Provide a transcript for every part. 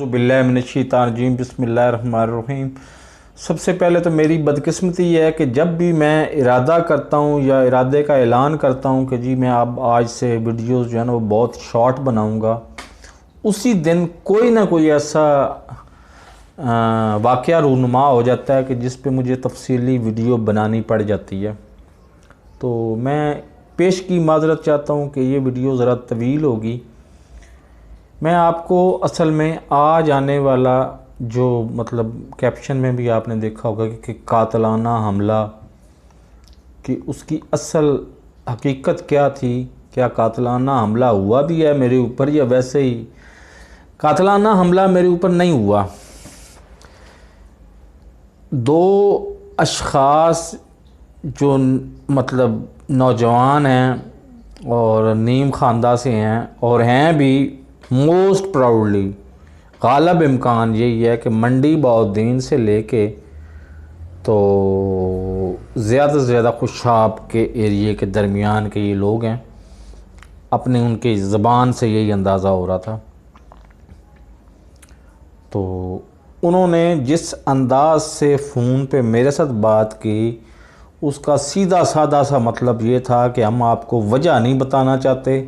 اعوذ باللہ من الشیطان الرجیم بسم اللہ الرحمن الرحیم۔ سب سے پہلے تو میری بدقسمتی یہ ہے کہ جب بھی میں ارادہ کرتا ہوں یا ارادے کا اعلان کرتا ہوں کہ جی میں اب آج سے ویڈیوز جو ہے نا وہ بہت شارٹ بناؤں گا، اسی دن کوئی نہ کوئی ایسا واقعہ رونما ہو جاتا ہے کہ جس پہ مجھے تفصیلی ویڈیو بنانی پڑ جاتی ہے۔ تو میں پیش کی معذرت چاہتا ہوں کہ یہ ویڈیو ذرا طویل ہوگی۔ میں آپ کو اصل میں آج آنے والا جو کیپشن میں بھی آپ نے دیکھا ہوگا کہ قاتلانہ حملہ کہ اس کی اصل حقیقت کیا تھی، کیا قاتلانہ حملہ ہوا بھی ہے میرے اوپر یا ویسے ہی۔ قاتلانہ حملہ میرے اوپر نہیں ہوا۔ دو اشخاص جو نوجوان ہیں اور نیم خواندہ سے ہیں اور ہیں بھی موسٹ پراؤڈلی، غالب امکان یہی ہے کہ منڈی بہاؤالدین سے لے کے تو زیادہ سے زیادہ خوشاب کے ایریے کے درمیان کے یہ لوگ ہیں۔ اپنے ان کی زبان سے یہی اندازہ ہو رہا تھا۔ تو انہوں نے جس انداز سے فون پہ میرے ساتھ بات کی، اس کا سیدھا سادہ سا مطلب یہ تھا کہ ہم آپ کو وجہ نہیں بتانا چاہتے،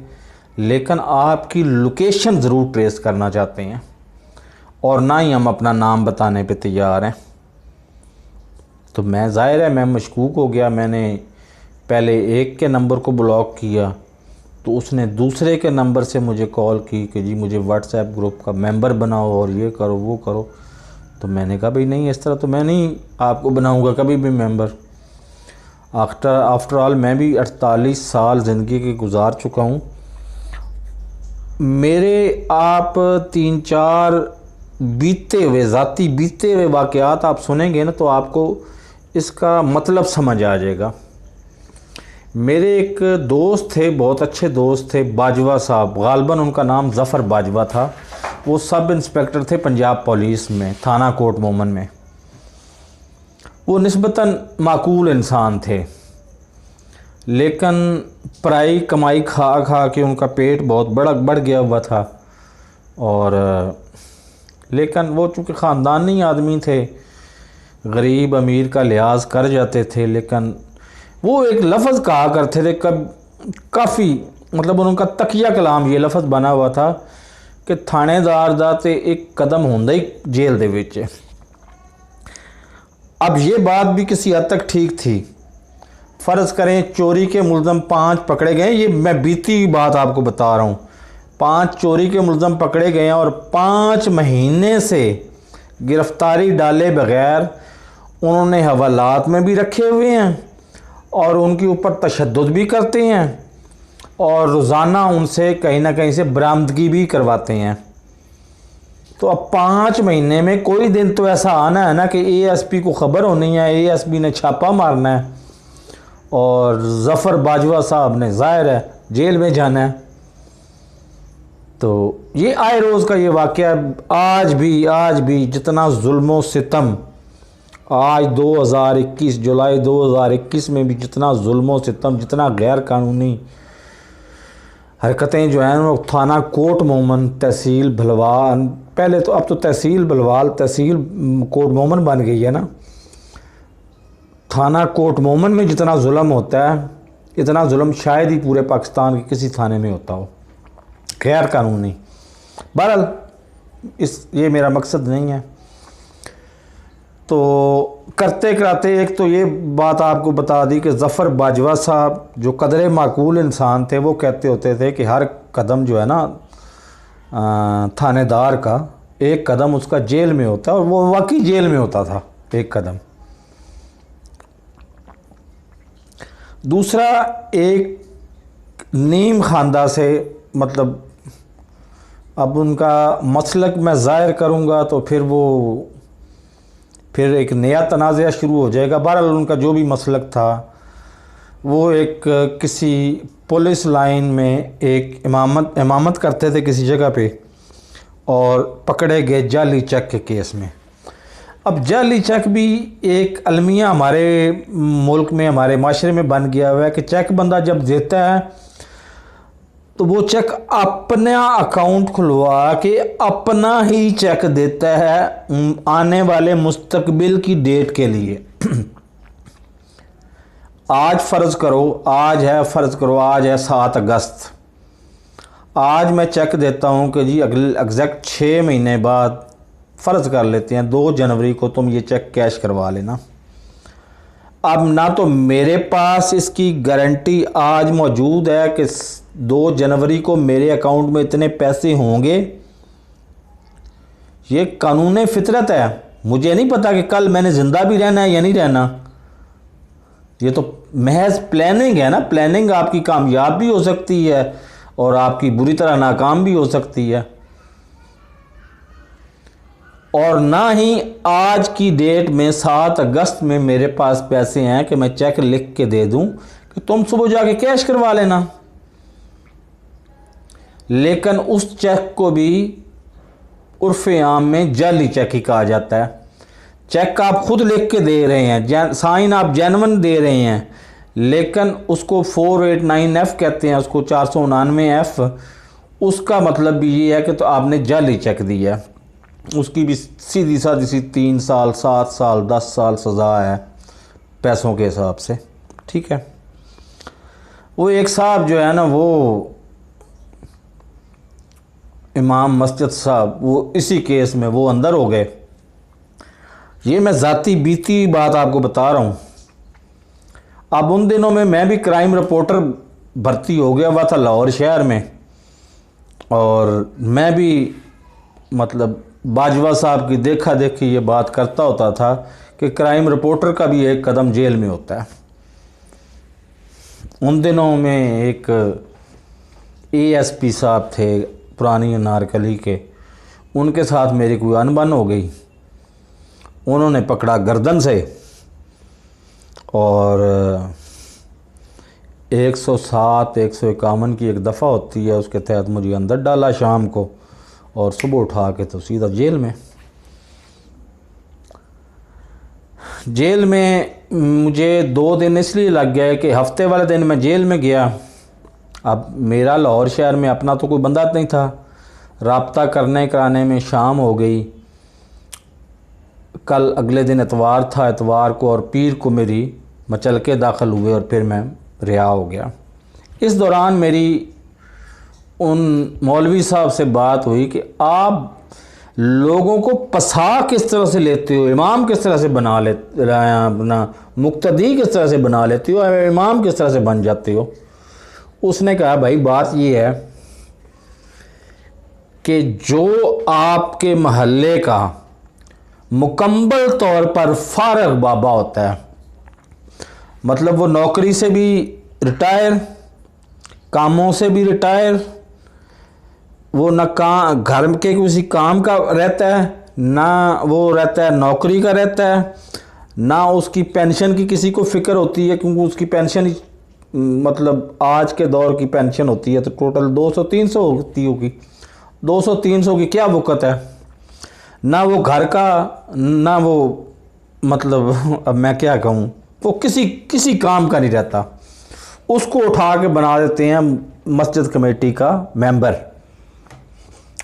لیکن آپ کی لوکیشن ضرور ٹریس کرنا چاہتے ہیں، اور نہ ہی ہم اپنا نام بتانے پہ تیار ہیں۔ تو میں ظاہر ہے میں مشکوک ہو گیا۔ میں نے پہلے ایک کے نمبر کو بلاک کیا، تو اس نے دوسرے کے نمبر سے مجھے کال کی کہ جی مجھے واٹس ایپ گروپ کا ممبر بناؤ اور یہ کرو وہ کرو۔ تو میں نے کہا بھئی نہیں، اس طرح تو میں نہیں آپ کو بناؤں گا کبھی بھی ممبر۔ آفٹر آل میں بھی 48 سال زندگی کے گزار چکا ہوں۔ میرے آپ 3-4 ذاتی بیتے ہوئے واقعات آپ سنیں گے نا تو آپ کو اس کا مطلب سمجھ آ جائے گا۔ میرے ایک دوست تھے، بہت اچھے دوست تھے، باجوہ صاحب، غالباً ان کا نام ظفر باجوہ تھا۔ وہ سب انسپیکٹر تھے پنجاب پولیس میں، تھانہ کوٹ مومن میں۔ وہ نسبتاً معقول انسان تھے، لیکن پرائی کمائی کھا کھا کے ان کا پیٹ بہت بڑھ گیا ہوا تھا، اور لیکن وہ چونکہ خاندانی آدمی تھے، غریب امیر کا لحاظ کر جاتے تھے، لیکن وہ ایک لفظ کہا کرتے تھے کافی ان کا تقیہ کلام یہ لفظ بنا ہوا تھا کہ تھانے دار دا تے ایک قدم ہوندا ہی جیل دے وچ۔ اب یہ بات بھی کسی حد تک ٹھیک تھی۔ فرض کریں چوری کے ملزم 5 پکڑے گئے، یہ میں بیتی بات آپ کو بتا رہا ہوں۔ 5 چوری کے ملزم پکڑے گئے ہیں اور 5 مہینے سے گرفتاری ڈالے بغیر انہوں نے حوالات میں بھی رکھے ہوئے ہیں اور ان کے اوپر تشدد بھی کرتے ہیں اور روزانہ ان سے کہیں نہ کہیں سے برآمدگی بھی کرواتے ہیں۔ تو اب 5 مہینے میں کوئی دن تو ایسا آنا ہے نا کہ اے ایس پی کو خبر ہونی ہے، اے ایس پی نے چھاپا مارنا ہے اور ظفر باجوہ صاحب نے ظاہر ہے جیل میں جانا ہے۔ تو یہ آئے روز کا یہ واقعہ آج بھی جتنا ظلم و ستم آج 2021 جولائی 2021 میں بھی جتنا ظلم و ستم، جتنا غیر قانونی حرکتیں جو ہیں وہ تھانہ کوٹ مومن، تحصیل بھلوال، پہلے تو اب تو تحصیل بھلوال تحصیل کوٹ مومن بن گئی ہے نا، تھانہ کوٹ مومن میں جتنا ظلم ہوتا ہے اتنا ظلم شاید ہی پورے پاکستان کے کسی تھانے میں ہوتا ہو، غیر قانونی۔ بہرحال یہ میرا مقصد نہیں ہے۔ تو کرتے کراتے ایک تو یہ بات آپ کو بتا دی کہ ظفر باجوہ صاحب جو قدر معقول انسان تھے، وہ کہتے ہوتے تھے کہ ہر قدم جو ہے نا تھانے دار کا، ایک قدم اس کا جیل میں ہوتا ہے، اور وہ واقعی جیل میں ہوتا تھا ایک قدم۔ دوسرا ایک نیم خواندہ سے اب ان کا مسلک میں ظاہر کروں گا تو پھر ایک نیا تنازعہ شروع ہو جائے گا۔ بہرحال ان کا جو بھی مسلک تھا وہ ایک کسی پولیس لائن میں ایک امامت کرتے تھے کسی جگہ پہ، اور پکڑے گئے جعلی چیک کے کیس میں۔ اب جعلی چیک بھی ایک المیہ ہمارے ملک میں، ہمارے معاشرے میں بن گیا ہوا ہے کہ چیک بندہ جب دیتا ہے تو وہ چیک اپنا اکاؤنٹ کھلوا کے اپنا ہی چیک دیتا ہے آنے والے مستقبل کی ڈیٹ کے لیے۔ آج فرض کرو آج ہے 7 اگست، آج میں چیک دیتا ہوں کہ جی ایگزیکٹ 6 مہینے بعد، فرض کر لیتے ہیں 2 جنوری کو تم یہ چیک کیش کروا لینا۔ اب نہ تو میرے پاس اس کی گارنٹی آج موجود ہے کہ 2 جنوری کو میرے اکاؤنٹ میں اتنے پیسے ہوں گے، یہ قانون فطرت ہے، مجھے نہیں پتا کہ کل میں نے زندہ بھی رہنا ہے یا نہیں رہنا، یہ تو محض پلاننگ ہے نا۔ پلاننگ آپ کی کامیاب بھی ہو سکتی ہے اور آپ کی بری طرح ناکام بھی ہو سکتی ہے، اور نہ ہی آج کی ڈیٹ میں 7 اگست میں میرے پاس پیسے ہیں کہ میں چیک لکھ کے دے دوں کہ تم صبح جا کے کیش کروا لینا۔ لیکن اس چیک کو بھی عرف عام میں جعلی چیک ہی کہا جاتا ہے۔ چیک آپ خود لکھ کے دے رہے ہیں، سائن آپ جینون دے رہے ہیں، لیکن اس کو 489F کہتے ہیں، اس کو 499F، اس کا مطلب بھی یہ ہے کہ تو آپ نے جعلی چیک دیا ہے۔ اس کی بھی سیدھی سادھی سی 3 سال 7 سال 10 سال سزا ہے پیسوں کے حساب سے، ٹھیک ہے۔ وہ ایک صاحب جو ہے نا، وہ امام مسجد صاحب، وہ اسی کیس میں وہ اندر ہو گئے۔ یہ میں ذاتی بیتی بات آپ کو بتا رہا ہوں۔ اب ان دنوں میں بھی کرائم رپورٹر بھرتی ہو گیا ہوا تھا لاہور شہر میں، اور میں بھی مطلب باجوہ صاحب کی دیکھا دیکھی یہ بات کرتا ہوتا تھا کہ کرائم رپورٹر کا بھی ایک قدم جیل میں ہوتا ہے۔ ان دنوں میں ایک ASP صاحب تھے پرانی انارکلی کے، ان کے ساتھ میری کوئی انبن ہو گئی، انہوں نے پکڑا گردن سے اور 107 151 کی ایک دفعہ ہوتی ہے، اس کے تحت مجھے اندر ڈالا شام کو، اور صبح اٹھا کے تو سیدھا جیل میں۔ جیل میں مجھے 2 دن اس لیے لگ گیا کہ ہفتے والے دن میں جیل میں گیا، اب میرا لاہور شہر میں اپنا تو کوئی بندہ نہیں تھا، رابطہ کرنے کرانے میں شام ہو گئی۔ کل اگلے دن اتوار تھا، اتوار کو اور پیر کو میری مچلکے داخل ہوئے اور پھر میں رہا ہو گیا۔ اس دوران میری ان مولوی صاحب سے بات ہوئی کہ آپ لوگوں کو پسا کس طرح سے لیتے ہو، امام کس طرح سے بنا لیتے ہو، اپنا مقتدی کس طرح سے بنا لیتے ہو، امام کس طرح سے بن جاتے ہو۔ اس نے کہا بھائی بات یہ ہے کہ جو آپ کے محلے کا مکمل طور پر فارغ بابا ہوتا ہے، مطلب وہ نوکری سے بھی ریٹائر، کاموں سے بھی ریٹائر، وہ نہ گھر کے کسی کام کا رہتا ہے، نہ وہ رہتا ہے نوکری کا رہتا ہے، نہ اس کی پینشن کی کسی کو فکر ہوتی ہے، کیونکہ اس کی پینشن مطلب آج کے دور کی پینشن ہوتی ہے تو ٹوٹل 200-300 ہوتی ہوگی، 200-300 کی کیا وقت ہے، نہ وہ گھر کا، نہ وہ مطلب اب میں کیا کہوں، وہ کسی کام کا نہیں رہتا، اس کو اٹھا کے بنا دیتے ہیں مسجد کمیٹی کا ممبر،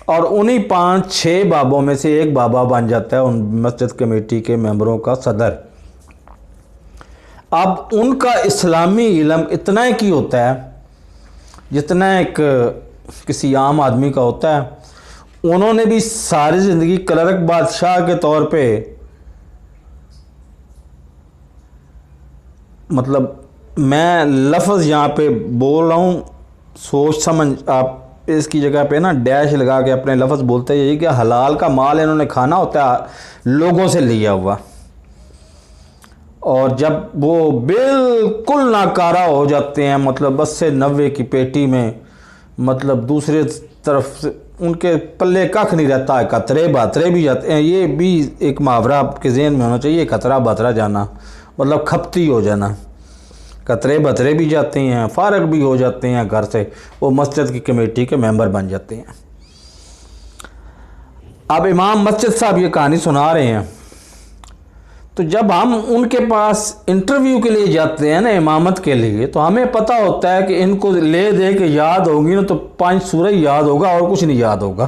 اور انہی 5-6 بابوں میں سے ایک بابا بن جاتا ہے ان مسجد کمیٹی کے ممبروں کا صدر۔ اب ان کا اسلامی علم اتنا ہی کی ہوتا ہے جتنا ایک کسی عام آدمی کا ہوتا ہے۔ انہوں نے بھی ساری زندگی کلرک بادشاہ کے طور پہ، مطلب میں لفظ یہاں پہ بول رہا ہوں، سوچ سمجھ آپ اس کی جگہ پہ نا ڈیش لگا کے اپنے لفظ بولتے ہیں، کہ حلال کا مال انہوں نے کھانا ہوتا ہے لوگوں سے لیا ہوا، اور جب وہ بالکل ناکارہ ہو جاتے ہیں، مطلب 80-90 کی پیٹی میں، مطلب دوسرے طرف سے ان کے پلے ککھ نہیں رہتا ہے، قطرے باترے بھی جاتے ہیں۔ یہ بھی ایک محاورہ آپ کے ذہن میں ہونا چاہیے، قطرہ باترا جانا مطلب کھپتی ہو جانا، قطرے بطرے بھی جاتے ہیں، فارغ بھی ہو جاتے ہیں گھر سے، وہ مسجد کی کمیٹی کے ممبر بن جاتے ہیں۔ اب امام مسجد صاحب یہ کہانی سنا رہے ہیں تو جب ہم ان کے پاس انٹرویو کے لیے جاتے ہیں نا امامت کے لیے، تو ہمیں پتہ ہوتا ہے کہ ان کو لے دے کے یاد ہوگی نا تو 5 سورہ یاد ہوگا اور کچھ نہیں یاد ہوگا.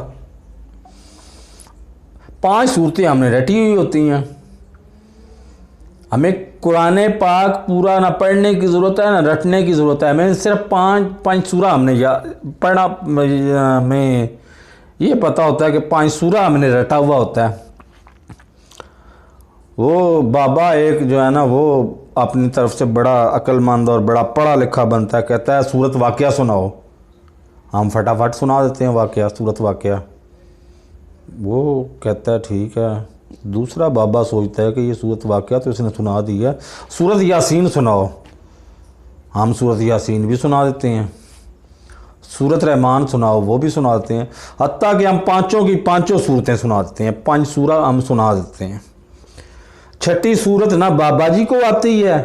5 سورتیں ہم نے رٹی ہوئی ہوتی ہیں. ہمیں قرآن پاک پورا نہ پڑھنے کی ضرورت ہے نہ رٹنے کی ضرورت ہے. ہمیں صرف 5 سورہ ہم نے پڑھا، ہمیں یہ پتہ ہوتا ہے کہ 5 سورہ ہم نے رٹا ہوا ہوتا ہے. وہ بابا ایک جو ہے نا وہ اپنی طرف سے بڑا عقل مند اور بڑا پڑھا لکھا بنتا ہے، کہتا ہے سورت واقعہ سناؤ. ہم فٹافٹ سنا دیتے ہیں واقعہ، سورت واقعہ. وہ کہتا ہے ٹھیک ہے. دوسرا بابا سوچتا ہے کہ یہ سورت واقعہ تو اس نے سنا دیا، سورت یاسین سناؤ. ہم سورت یاسین بھی سنا دیتے ہیں. سورت رحمان سناؤ، وہ بھی سنا دیتے ہیں. حتیٰ کہ ہم 5 کی 5 صورتیں سنا دیتے ہیں. 5 سورہ ہم سنا دیتے ہیں. 6ٹھی صورت نہ بابا جی کو آتی ہے،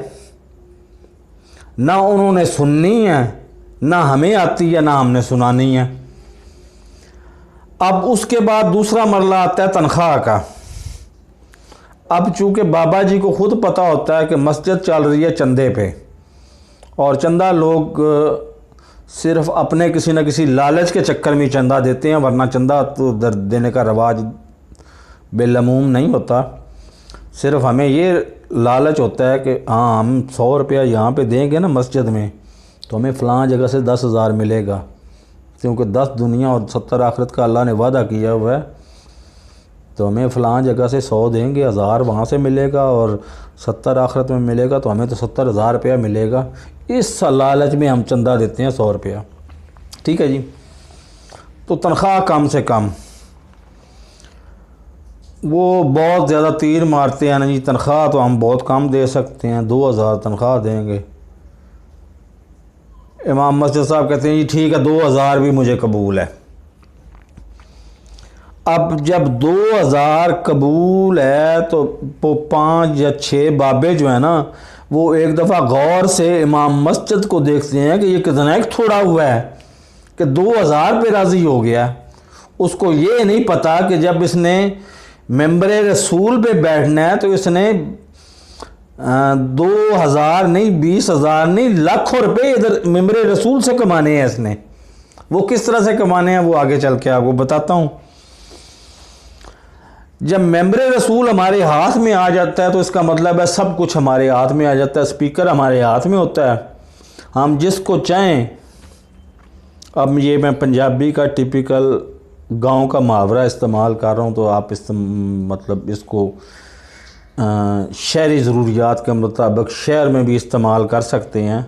نہ انہوں نے سننی ہے، نہ ہمیں آتی ہے، نہ ہم نے سنانی ہے. اب اس کے بعد دوسرا مرحلہ آتا ہے تنخواہ کا. اب چونکہ بابا جی کو خود پتہ ہوتا ہے کہ مسجد چل رہی ہے چندے پہ، اور چندہ لوگ صرف اپنے کسی نہ کسی لالچ کے چکر میں چندہ دیتے ہیں، ورنہ چندہ تو دینے کا رواج بالعموم نہیں ہوتا. صرف ہمیں یہ لالچ ہوتا ہے کہ ہاں ہم 100 روپیہ یہاں پہ دیں گے نا مسجد میں تو ہمیں فلاں جگہ سے 10,000 ملے گا، کیونکہ 10 دنیا اور 70 آخرت کا اللہ نے وعدہ کیا ہوا ہے. تو ہمیں فلاں جگہ سے 100 دیں گے، 1000 وہاں سے ملے گا اور 70 آخرت میں ملے گا، تو ہمیں تو 70,000 روپیہ ملے گا. اس لالچ میں ہم چندہ دیتے ہیں 100 روپیہ. ٹھیک ہے جی. تو تنخواہ کم سے کم، وہ بہت زیادہ تیر مارتے ہیں نا جی تنخواہ تو ہم بہت کم دے سکتے ہیں، 2000 تنخواہ دیں گے. امام مسجد صاحب کہتے ہیں جی ٹھیک ہے 2000 بھی مجھے قبول ہے. اب جب 2000 قبول ہے تو وہ 5 یا 6 بابے جو ہیں نا وہ ایک دفعہ غور سے امام مسجد کو دیکھتے ہیں کہ یہ کتنا ایک تھوڑا ہوا ہے کہ 2000 پہ راضی ہو گیا. اس کو یہ نہیں پتا کہ جب اس نے ممبر رسول پہ بیٹھنا ہے تو اس نے 2000 نہیں 20,000 نہیں لاکھوں روپے ادھر ممبر رسول سے کمانے ہیں. اس نے وہ کس طرح سے کمانے ہیں وہ آگے چل کے آپ کو بتاتا ہوں. جب ممبر رسول ہمارے ہاتھ میں آ جاتا ہے تو اس کا مطلب ہے سب کچھ ہمارے ہاتھ میں آ جاتا ہے. اسپیکر ہمارے ہاتھ میں ہوتا ہے، ہم جس کو چاہیں. اب یہ میں پنجابی کا ٹپیکل گاؤں کا محاورہ استعمال کر رہا ہوں تو آپ مطلب اس کو شہری ضروریات کے مطابق شہر میں بھی استعمال کر سکتے ہیں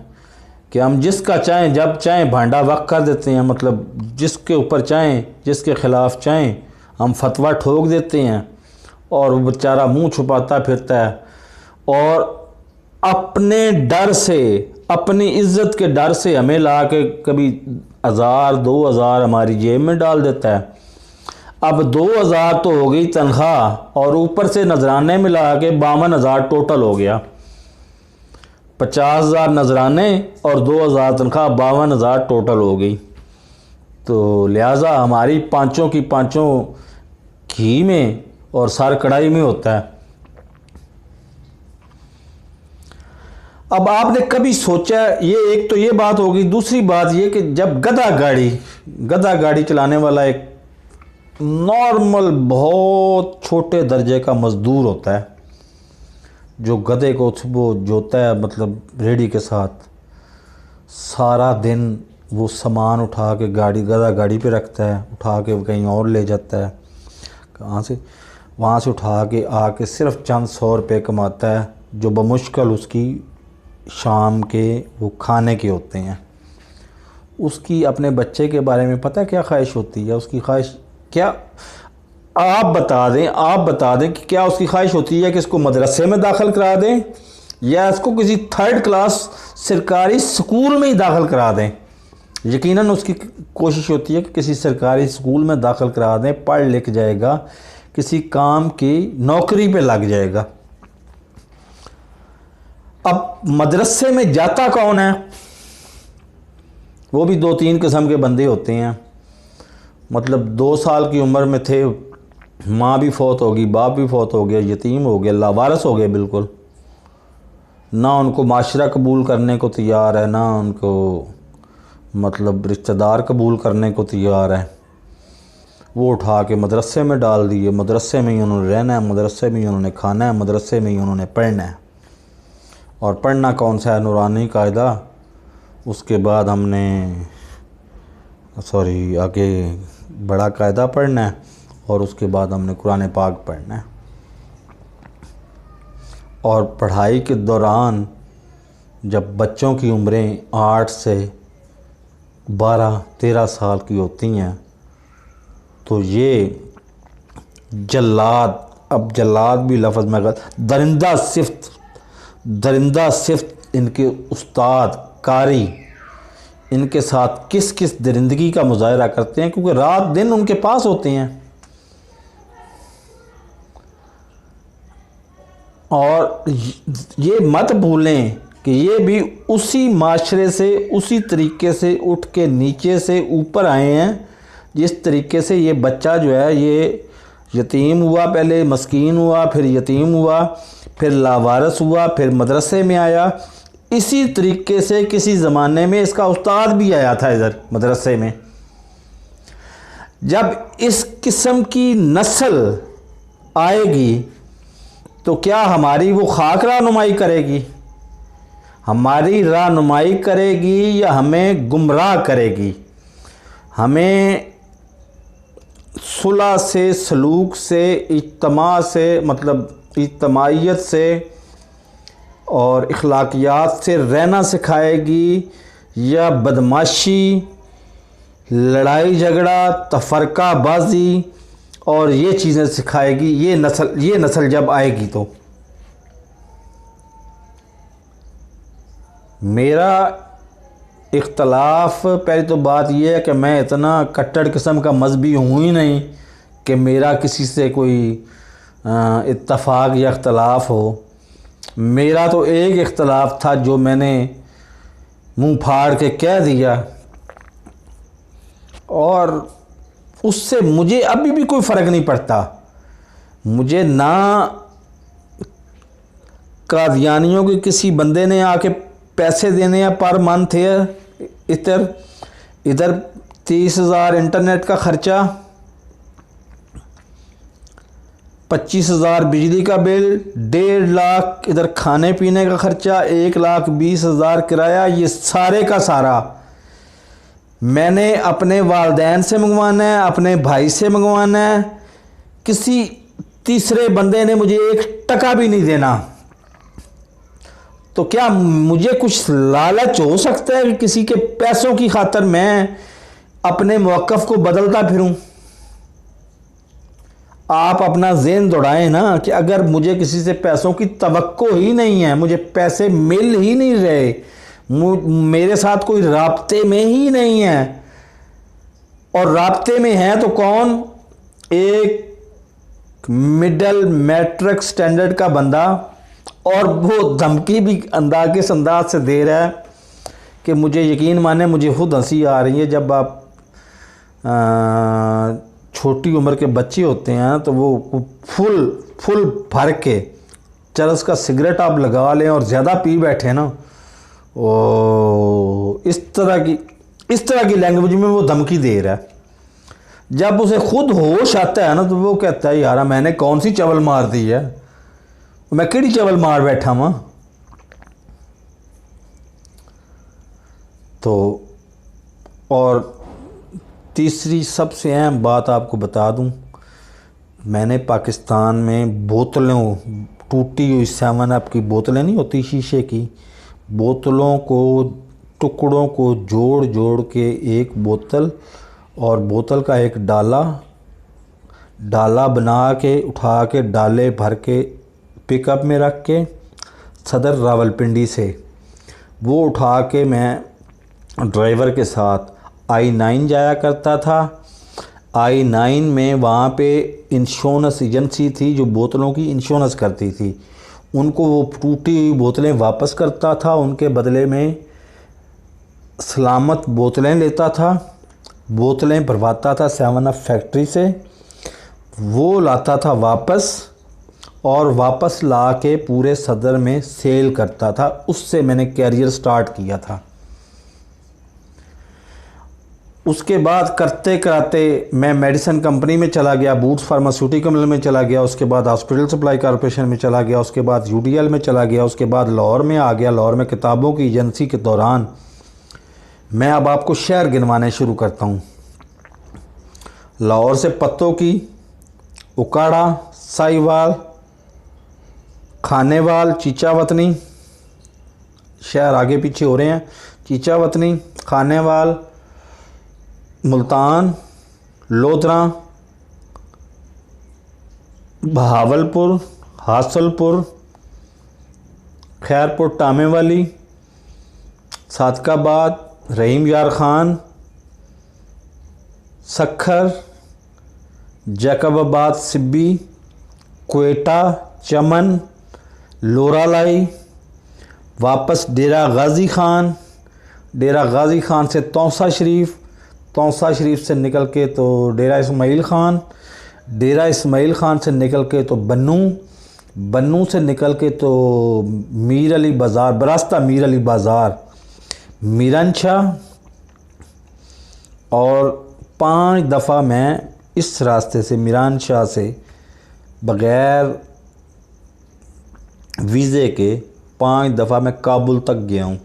کہ ہم جس کا چاہیں جب چاہیں بھانڈا وقت کر دیتے ہیں. مطلب جس کے اوپر چاہیں، جس کے خلاف چاہیں ہم فتویٰ ٹھوک دیتے ہیں، اور وہ بیچارہ منہ چھپاتا پھرتا ہے اور اپنے ڈر سے، اپنی عزت کے ڈر سے ہمیں لا کے کبھی 1000 2000 ہماری جیب میں ڈال دیتا ہے. اب 2000 تو ہو گئی تنخواہ اور اوپر سے نذرانے ملا کے 52,000 ٹوٹل ہو گیا. 50,000 نذرانے اور 2000 تنخواہ، 52,000 ٹوٹل ہو گئی. تو لہٰذا ہماری 5 کی 5 گھی میں اور سر کڑھائی میں ہوتا ہے. اب آپ نے کبھی سوچا، یہ ایک تو یہ بات ہوگی. دوسری بات یہ کہ جب گدھا گاڑی چلانے والا ایک نارمل بہت چھوٹے درجے کا مزدور ہوتا ہے جو گدھے کو وہ جوتا ہے، مطلب ریڑھی کے ساتھ سارا دن وہ سامان اٹھا کے گدھا گاڑی پہ رکھتا ہے، اٹھا کے کہیں اور لے جاتا ہے، کہاں سے وہاں سے اٹھا کے آ کے صرف چند 100 روپے کماتا ہے جو بمشکل اس کی شام کے وہ کھانے کے ہوتے ہیں. اس کی اپنے بچے کے بارے میں پتہ کیا خواہش ہوتی ہے؟ اس کی خواہش کیا؟ آپ بتا دیں کہ کیا اس کی خواہش ہوتی ہے کہ اس کو مدرسے میں داخل کرا دیں یا اس کو کسی 3rd کلاس سرکاری سکول میں ہی داخل کرا دیں. یقیناً اس کی کوشش ہوتی ہے کہ کسی سرکاری سکول میں داخل کرا دیں، پڑھ لکھ جائے گا، کسی کام کی نوکری پہ لگ جائے گا. اب مدرسے میں جاتا کون ہے؟ وہ بھی 2-3 قسم کے بندے ہوتے ہیں. مطلب 2 سال کی عمر میں تھے ماں بھی فوت ہوگی، باپ بھی فوت ہو گیا، یتیم ہو گیا، لاوارث ہو گئے بالکل، نہ ان کو معاشرہ قبول کرنے کو تیار ہے، نہ ان کو مطلب رشتہ دار قبول کرنے کو تیار ہے۔ وہ اٹھا کے مدرسے میں ڈال دیے، مدرسے میں ہی انہوں نے رہنا ہے، مدرسے میں ہی انہوں نے کھانا ہے، مدرسے میں ہی انہوں نے پڑھنا ہے۔ اور پڑھنا کون سا ہے؟ نورانی قاعدہ، اس کے بعد ہم نے آگے بڑا قاعدہ پڑھنا ہے، اور اس کے بعد ہم نے قرآن پاک پڑھنا ہے۔ اور پڑھائی کے دوران جب بچوں کی عمریں 8 سے 12-13 سال کی ہوتی ہیں تو یہ جلاد، اب جلاد بھی لفظ میں درندہ صفت ان کے استاد قاری ان کے ساتھ کس کس درندگی کا مظاہرہ کرتے ہیں، کیونکہ رات دن ان کے پاس ہوتے ہیں۔ اور یہ مت بھولیں کہ یہ بھی اسی معاشرے سے، اسی طریقے سے اٹھ کے نیچے سے اوپر آئے ہیں جس طریقے سے یہ بچہ جو ہے یہ یتیم ہوا، پہلے مسکین ہوا، پھر یتیم ہوا، پھر لاوارث ہوا، پھر مدرسے میں آیا۔ اسی طریقے سے کسی زمانے میں اس کا استاد بھی آیا تھا ادھر مدرسے میں۔ جب اس قسم کی نسل آئے گی تو کیا ہماری وہ خاک رہنمائی کرے گی؟ ہماری رہنمائی کرے گی یا ہمیں گمراہ کرے گی؟ ہمیں صلح سے، سلوک سے، اجتماع سے، مطلب اجتماعیت سے اور اخلاقیات سے رہنا سکھائے گی، یا بدماشی، لڑائی جھگڑا، تفرقہ بازی اور یہ چیزیں سکھائے گی؟ یہ نسل جب آئے گی تو میرا اختلاف، پہلی تو بات یہ ہے کہ میں اتنا کٹڑ قسم کا مذہبی ہوں ہی نہیں کہ میرا کسی سے کوئی اتفاق یا اختلاف ہو۔ میرا تو ایک اختلاف تھا جو میں نے منہ پھاڑ کے کہہ دیا، اور اس سے مجھے ابھی بھی کوئی فرق نہیں پڑتا۔ مجھے نہ قادیانیوں کے کسی بندے نے آ کے پیسے دینے ہیں پر منتھ ہے، ادھر 30,000 انٹرنیٹ کا خرچہ، 25,000 بجلی کا بل، 1.5 لاکھ ادھر کھانے پینے کا خرچہ، 1,20,000 کرایہ، یہ سارے کا سارا میں نے اپنے والدین سے منگوانا ہے، اپنے بھائی سے منگوانا ہے، کسی تیسرے بندے نے مجھے 1 ٹکا بھی نہیں دینا۔ تو کیا مجھے کچھ لالچ ہو سکتا ہے کہ کسی کے پیسوں کی خاطر میں اپنے موقف کو بدلتا پھروں؟ آپ اپنا ذہن دوڑائیں نا کہ اگر مجھے کسی سے پیسوں کی توقع ہی نہیں ہے، مجھے پیسے مل ہی نہیں رہے، میرے ساتھ کوئی رابطے میں ہی نہیں ہے، اور رابطے میں ہے تو کون؟ ایک مڈل میٹرک سٹینڈرڈ کا بندہ، اور وہ دھمکی بھی کس انداز سے دے رہا ہے کہ مجھے یقین مانے مجھے خود ہنسی آ رہی ہے۔ جب آپ چھوٹی عمر کے بچے ہوتے ہیں تو وہ فل بھر کے چرس کا سگریٹ آپ لگا لیں اور زیادہ پی بیٹھے نا، اس طرح کی لینگویج میں وہ دھمکی دے رہا ہے۔ جب اسے خود ہوش آتا ہے نا تو وہ کہتا ہے یارا میں نے کون سی چول مار دی ہے، میں کیڑی چول مار بیٹھا ہوں۔ تو اور تیسری سب سے اہم بات آپ کو بتا دوں، میں نے پاکستان میں بوتلوں، ٹوٹی ہوئی 7 اپ کی بوتلیں نہیں ہوتی شیشے کی، بوتلوں کو ٹکڑوں کو جوڑ کے ایک بوتل اور بوتل کا ایک ڈالا بنا کے اٹھا کے ڈالے بھر کے پک اپ میں رکھ کے صدر راولپنڈی سے وہ اٹھا کے میں ڈرائیور کے ساتھ I-9 جایا کرتا تھا۔ I-9 میں وہاں پہ انشورنس ایجنسی تھی جو بوتلوں کی انشورنس کرتی تھی، ان کو وہ ٹوٹی ہوئی بوتلیں واپس کرتا تھا، ان کے بدلے میں سلامت بوتلیں لیتا تھا، بوتلیں بھرواتا تھا 7 اپ فیکٹری سے، وہ لاتا تھا واپس، اور واپس لا کے پورے صدر میں سیل کرتا تھا. اس سے میں نے کیریئر سٹارٹ کیا تھا. اس کے بعد کرتے کراتے میں میڈیسن کمپنی میں چلا گیا، بوٹس فارماسیوٹیکل میں چلا گیا، اس کے بعد ہاسپٹل سپلائی کارپوریشن میں چلا گیا، اس کے بعد یو ڈی ایل میں چلا گیا، اس کے بعد لاہور میں آ گیا. لاہور میں کتابوں کی ایجنسی کے دوران میں اب آپ کو شہر گنوانے شروع کرتا ہوں. لاہور سے پتوں کی، اکاڑا، سائیوال، کھانے وال، چیچا وطنی، شہر آگے پیچھے ہو رہے ہیں، چیچا وطنی، کھانے وال، ملتان، لودھراں، بہاولپور، حاصل پور، خیرپور ٹامے والی، صادق آباد، رحیم یار خان، سکھر، جیکب آباد سبی، کوئٹہ، چمن، لورالائی، واپس ڈیرہ غازی خان، ڈیرہ غازی خان سے تونسا شریف، تونسا شریف سے نکل کے تو ڈیرہ اسماعیل خان، ڈیرہ اسماعیل خان سے نکل کے تو بنو، بنو سے نکل کے تو میر علی بازار، براستہ میر علی بازار، میرانشاہ. اور 5 دفعہ میں اس راستے سے میرانشاہ سے بغیر ویزے کے 5 دفعہ میں کابل تک گیا ہوں.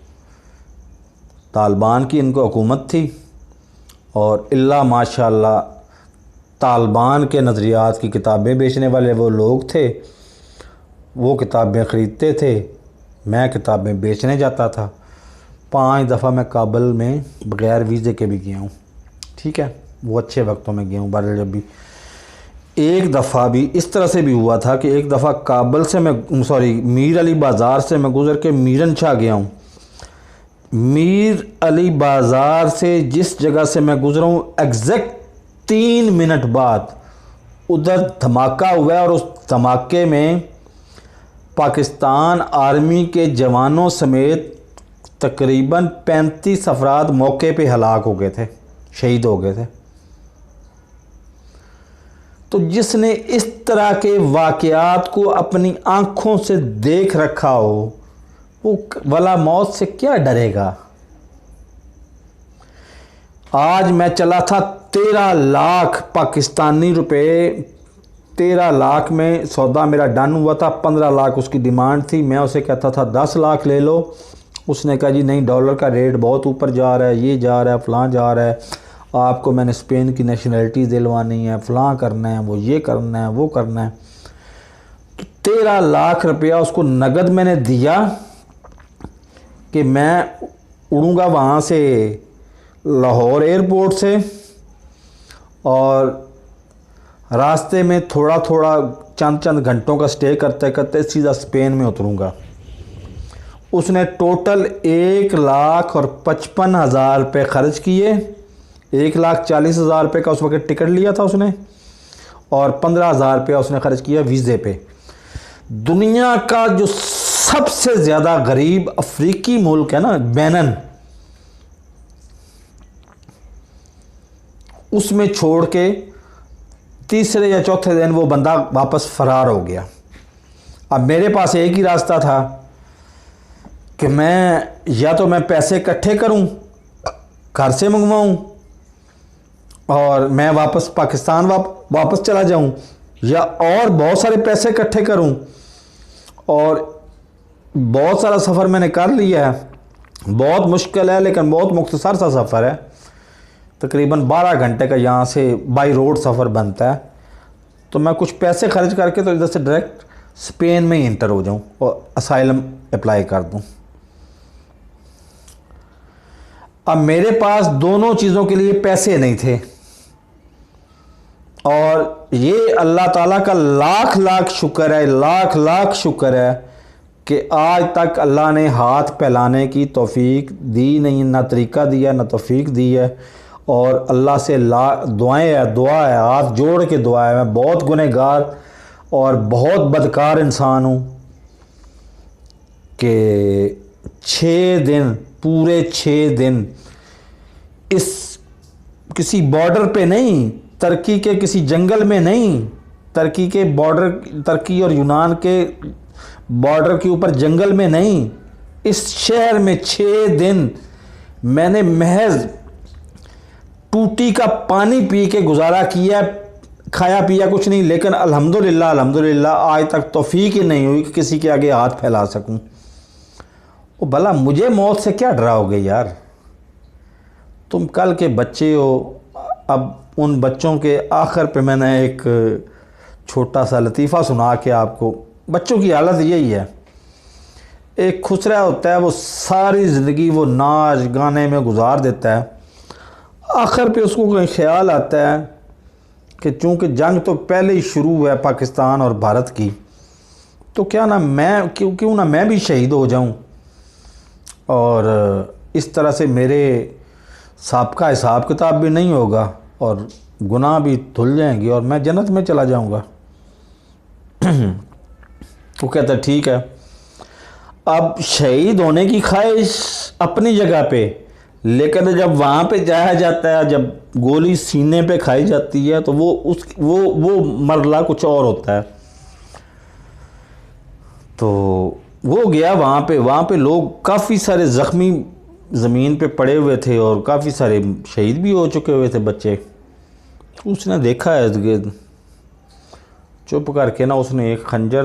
طالبان کی ان کو حکومت تھی، اور اللہ ماشاء اللہ طالبان کے نظریات کی کتابیں بیچنے والے وہ لوگ تھے. وہ کتابیں خریدتے تھے، میں کتابیں بیچنے جاتا تھا. 5 دفعہ میں کابل میں بغیر ویزے کے بھی گیا ہوں. ٹھیک ہے، وہ اچھے وقتوں میں گیا ہوں. بہرحال جب بھی ایک دفعہ بھی اس طرح سے بھی ہوا تھا کہ ایک دفعہ کابل سے میں میر علی بازار سے میں گزر کے میرانشاہ گیا ہوں. میر علی بازار سے جس جگہ سے میں گزرا ہوں ایگزیکٹ 3 منٹ بعد ادھر دھماکہ ہوا ہے، اور اس دھماکے میں پاکستان آرمی کے جوانوں سمیت تقریباً 35 افراد موقع پہ ہلاک ہو گئے تھے، شہید ہو گئے تھے. تو جس نے اس طرح کے واقعات کو اپنی آنکھوں سے دیکھ رکھا ہو وہ ولا موت سے کیا ڈرے گا. آج میں چلا تھا 13 لاکھ پاکستانی روپے، 13 لاکھ میں سودا میرا ڈن ہوا تھا. 15 لاکھ اس کی ڈیمانڈ تھی. میں اسے کہتا تھا 10 لاکھ لے لو. اس نے کہا جی نہیں، ڈالر کا ریٹ بہت اوپر جا رہا ہے، یہ جا رہا ہے، فلاں جا رہا ہے، آپ کو میں نے اسپین کی نیشنلٹی دلوانی ہے، فلاں کرنا ہے، وہ یہ کرنا ہے، وہ کرنا ہے. تو 13 لاکھ روپیہ اس کو نقد میں نے دیا کہ میں اڑوں گا وہاں سے لاہور ایئرپورٹ سے، اور راستے میں تھوڑا تھوڑا چند گھنٹوں کا سٹے کرتے کرتے سیدھا اسپین میں اتروں گا. اس نے ٹوٹل 1,55,000 روپے خرچ کیے. 1,40,000 روپے کا اس وقت ٹکٹ لیا تھا اس نے، اور 15,000 روپیہ اس نے خرچ کیا ویزے پہ. دنیا کا جو سب سے زیادہ غریب افریقی ملک ہے نا، بینن، اس میں چھوڑ کے تیسرے یا چوتھے دن وہ بندہ واپس فرار ہو گیا. اب میرے پاس ایک ہی راستہ تھا کہ میں یا تو میں پیسے اکٹھے کروں، گھر سے منگواؤں، اور میں واپس پاکستان واپس چلا جاؤں، یا اور بہت سارے پیسے اکٹھے کروں. اور بہت سارا سفر میں نے کر لیا ہے، بہت مشکل ہے لیکن بہت مختصر سا سفر ہے. تقریباً 12 گھنٹے کا یہاں سے بائی روڈ سفر بنتا ہے. تو میں کچھ پیسے خرچ کر کے تو ادھر سے ڈائریکٹ اسپین میں ہی انٹر ہو جاؤں اور اسائلم اپلائی کر دوں. اب میرے پاس دونوں چیزوں کے لیے پیسے نہیں تھے، اور یہ اللہ تعالیٰ کا لاکھ لاکھ شکر ہے، لاکھ لاکھ شکر ہے کہ آج تک اللہ نے ہاتھ پھیلانے کی توفیق دی نہیں، نہ طریقہ دیا، نہ توفیق دی ہے. اور اللہ سے دعا ہے، ہاتھ جوڑ کے دعا ہے. میں بہت گنہگار اور بہت بدکار انسان ہوں کہ 6 دن، پورے 6 دن اس کسی بارڈر پہ نہیں، ترکی کے کسی جنگل میں نہیں، ترکی اور یونان کے بارڈر کے اوپر جنگل میں نہیں، اس شہر میں 6 دن میں نے محض ٹوٹی کا پانی پی کے گزارا کیا، کھایا پیا کچھ نہیں، لیکن الحمدللہ آج تک توفیق ہی نہیں ہوئی کہ کسی کے آگے ہاتھ پھیلا سکوں۔ او بھلا مجھے موت سے کیا ڈراؤ گے یار؟ تم کل کے بچے ہو۔ اب ان بچوں کے آخر پہ میں نے ایک چھوٹا سا لطیفہ سنا کے آپ کو، بچوں کی حالت یہی ہے، ایک خسرہ ہوتا ہے، وہ ساری زندگی وہ ناچ گانے میں گزار دیتا ہے، آخر پہ اس کو کوئی خیال آتا ہے کہ چونکہ جنگ تو پہلے ہی شروع ہے پاکستان اور بھارت کی، تو کیوں نہ میں بھی شہید ہو جاؤں، اور اس طرح سے میرے سابقہ حساب کتاب بھی نہیں ہوگا اور گناہ بھی دھل جائیں گی اور میں جنت میں چلا جاؤں گا۔ وہ کہتا ہے ٹھیک ہے۔ اب شہید ہونے کی خواہش اپنی جگہ پہ، لیکن جب وہاں پہ جایا جاتا ہے، جب گولی سینے پہ کھائی جاتی ہے تو وہ مرحلہ کچھ اور ہوتا ہے۔ تو وہ گیا وہاں پہ لوگ کافی سارے زخمی زمین پہ پڑے ہوئے تھے اور کافی سارے شہید بھی ہو چکے ہوئے تھے بچے۔ اس نے دیکھا ہے کہ چپ کر کے نا، اس نے ایک خنجر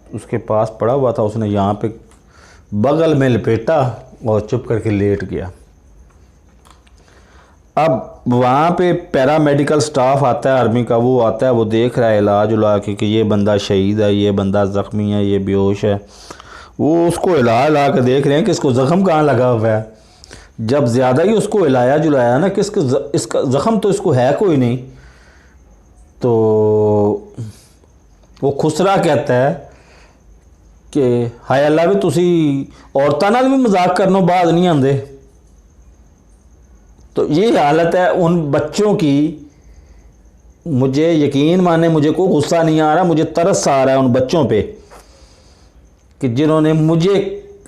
اس کے پاس پڑا ہوا تھا، اس نے یہاں پہ بغل میں لپیٹا اور چپ کر کے لیٹ گیا۔ اب وہاں پہ پیرا میڈیکل سٹاف آتا ہے آرمی کا، وہ آتا ہے، وہ دیکھ رہا ہے علاج کہ یہ بندہ شہید ہے، یہ بندہ زخمی ہے، یہ بیہوش ہے، وہ اس کو ہلا کے دیکھ رہے ہیں کہ اس کو زخم کہاں لگا ہوا ہے۔ جب زیادہ ہی اس کو ہلایا جلایا نا کہ اس کا زخم تو اس کو ہے کوئی نہیں، تو وہ خسرا کہتا ہے کہ ہائے اللہ بھی تسی عورتاں نال بھی مذاق کرنوں بعد نہیں آندے۔ تو یہ حالت ہے ان بچوں کی۔ مجھے یقین مانے، مجھے کوئی غصہ نہیں آ رہا، مجھے ترس آ رہا ہے ان بچوں پہ کہ جنہوں نے مجھے